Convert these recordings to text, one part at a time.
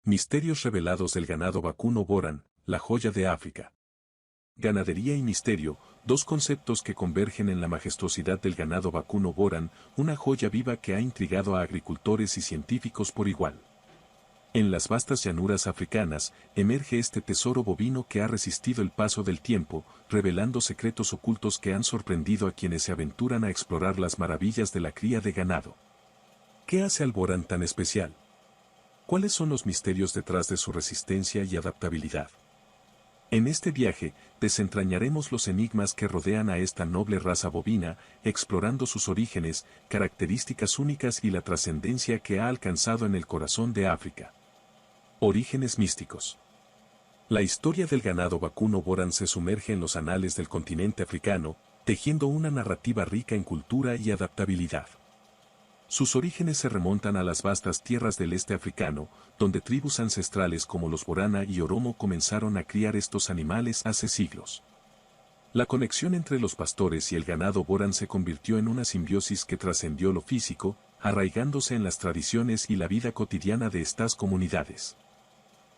Misterios revelados del ganado vacuno Boran, la joya de África. Ganadería y misterio, dos conceptos que convergen en la majestuosidad del ganado vacuno Boran, una joya viva que ha intrigado a agricultores y científicos por igual. En las vastas llanuras africanas, emerge este tesoro bovino que ha resistido el paso del tiempo, revelando secretos ocultos que han sorprendido a quienes se aventuran a explorar las maravillas de la cría de ganado. ¿Qué hace al Boran tan especial? ¿Cuáles son los misterios detrás de su resistencia y adaptabilidad? En este viaje, desentrañaremos los enigmas que rodean a esta noble raza bovina, explorando sus orígenes, características únicas y la trascendencia que ha alcanzado en el corazón de África. Orígenes místicos. La historia del ganado vacuno Boran se sumerge en los anales del continente africano, tejiendo una narrativa rica en cultura y adaptabilidad. Sus orígenes se remontan a las vastas tierras del este africano, donde tribus ancestrales como los Borana y Oromo comenzaron a criar estos animales hace siglos. La conexión entre los pastores y el ganado Boran se convirtió en una simbiosis que trascendió lo físico, arraigándose en las tradiciones y la vida cotidiana de estas comunidades.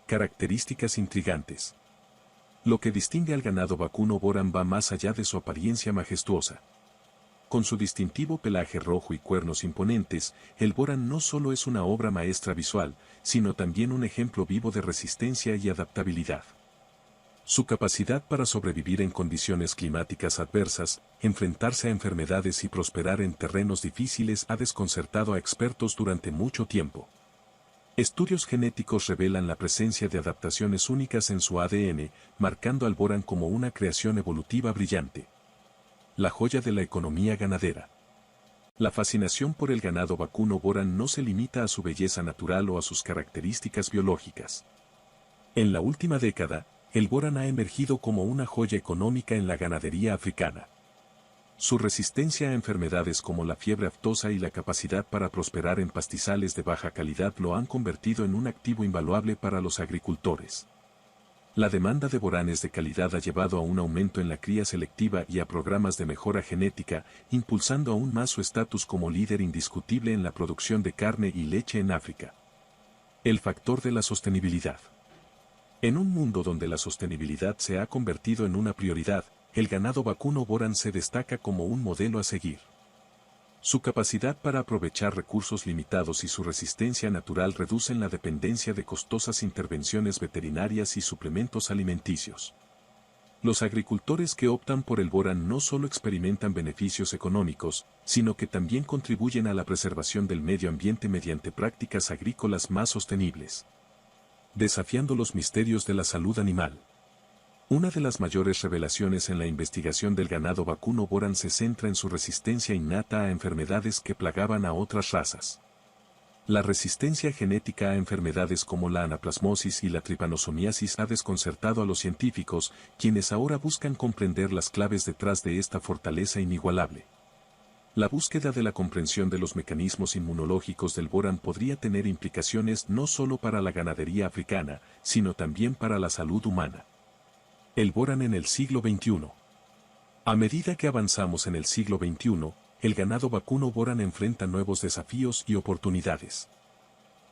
Características intrigantes. Lo que distingue al ganado vacuno Boran va más allá de su apariencia majestuosa. Con su distintivo pelaje rojo y cuernos imponentes, el Boran no solo es una obra maestra visual, sino también un ejemplo vivo de resistencia y adaptabilidad. Su capacidad para sobrevivir en condiciones climáticas adversas, enfrentarse a enfermedades y prosperar en terrenos difíciles ha desconcertado a expertos durante mucho tiempo. Estudios genéticos revelan la presencia de adaptaciones únicas en su ADN, marcando al Boran como una creación evolutiva brillante. La joya de la economía ganadera. La fascinación por el ganado vacuno Boran no se limita a su belleza natural o a sus características biológicas. En la última década, el Boran ha emergido como una joya económica en la ganadería africana. Su resistencia a enfermedades como la fiebre aftosa y la capacidad para prosperar en pastizales de baja calidad lo han convertido en un activo invaluable para los agricultores. La demanda de boranes de calidad ha llevado a un aumento en la cría selectiva y a programas de mejora genética, impulsando aún más su estatus como líder indiscutible en la producción de carne y leche en África. El factor de la sostenibilidad. En un mundo donde la sostenibilidad se ha convertido en una prioridad, el ganado vacuno Boran se destaca como un modelo a seguir. Su capacidad para aprovechar recursos limitados y su resistencia natural reducen la dependencia de costosas intervenciones veterinarias y suplementos alimenticios. Los agricultores que optan por el Boran no solo experimentan beneficios económicos, sino que también contribuyen a la preservación del medio ambiente mediante prácticas agrícolas más sostenibles. Desafiando los misterios de la salud animal. Una de las mayores revelaciones en la investigación del ganado vacuno Boran se centra en su resistencia innata a enfermedades que plagaban a otras razas. La resistencia genética a enfermedades como la anaplasmosis y la tripanosomiasis ha desconcertado a los científicos, quienes ahora buscan comprender las claves detrás de esta fortaleza inigualable. La búsqueda de la comprensión de los mecanismos inmunológicos del Boran podría tener implicaciones no solo para la ganadería africana, sino también para la salud humana. El Boran en el siglo XXI. A medida que avanzamos en el siglo XXI, el ganado vacuno Boran enfrenta nuevos desafíos y oportunidades.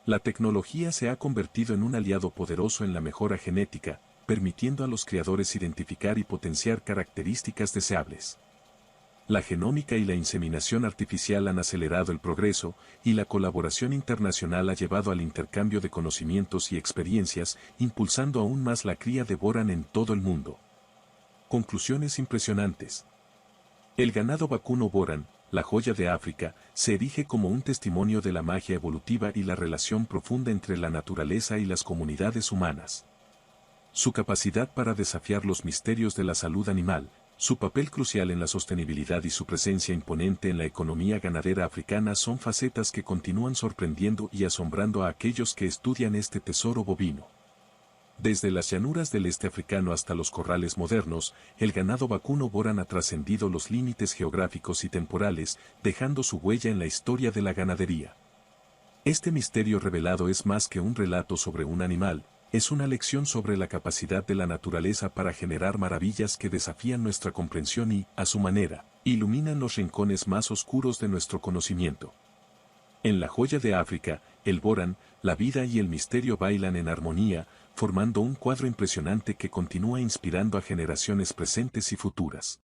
La tecnología se ha convertido en un aliado poderoso en la mejora genética, permitiendo a los criadores identificar y potenciar características deseables. La genómica y la inseminación artificial han acelerado el progreso, y la colaboración internacional ha llevado al intercambio de conocimientos y experiencias, impulsando aún más la cría de Boran en todo el mundo. Conclusiones impresionantes. El ganado vacuno Boran, la joya de África, se erige como un testimonio de la magia evolutiva y la relación profunda entre la naturaleza y las comunidades humanas. Su capacidad para desafiar los misterios de la salud animal, su papel crucial en la sostenibilidad y su presencia imponente en la economía ganadera africana son facetas que continúan sorprendiendo y asombrando a aquellos que estudian este tesoro bovino. Desde las llanuras del este africano hasta los corrales modernos, el ganado vacuno Boran ha trascendido los límites geográficos y temporales, dejando su huella en la historia de la ganadería. Este misterio revelado es más que un relato sobre un animal, es una lección sobre la capacidad de la naturaleza para generar maravillas que desafían nuestra comprensión y, a su manera, iluminan los rincones más oscuros de nuestro conocimiento. En la joya de África, el Borán, la vida y el misterio bailan en armonía, formando un cuadro impresionante que continúa inspirando a generaciones presentes y futuras.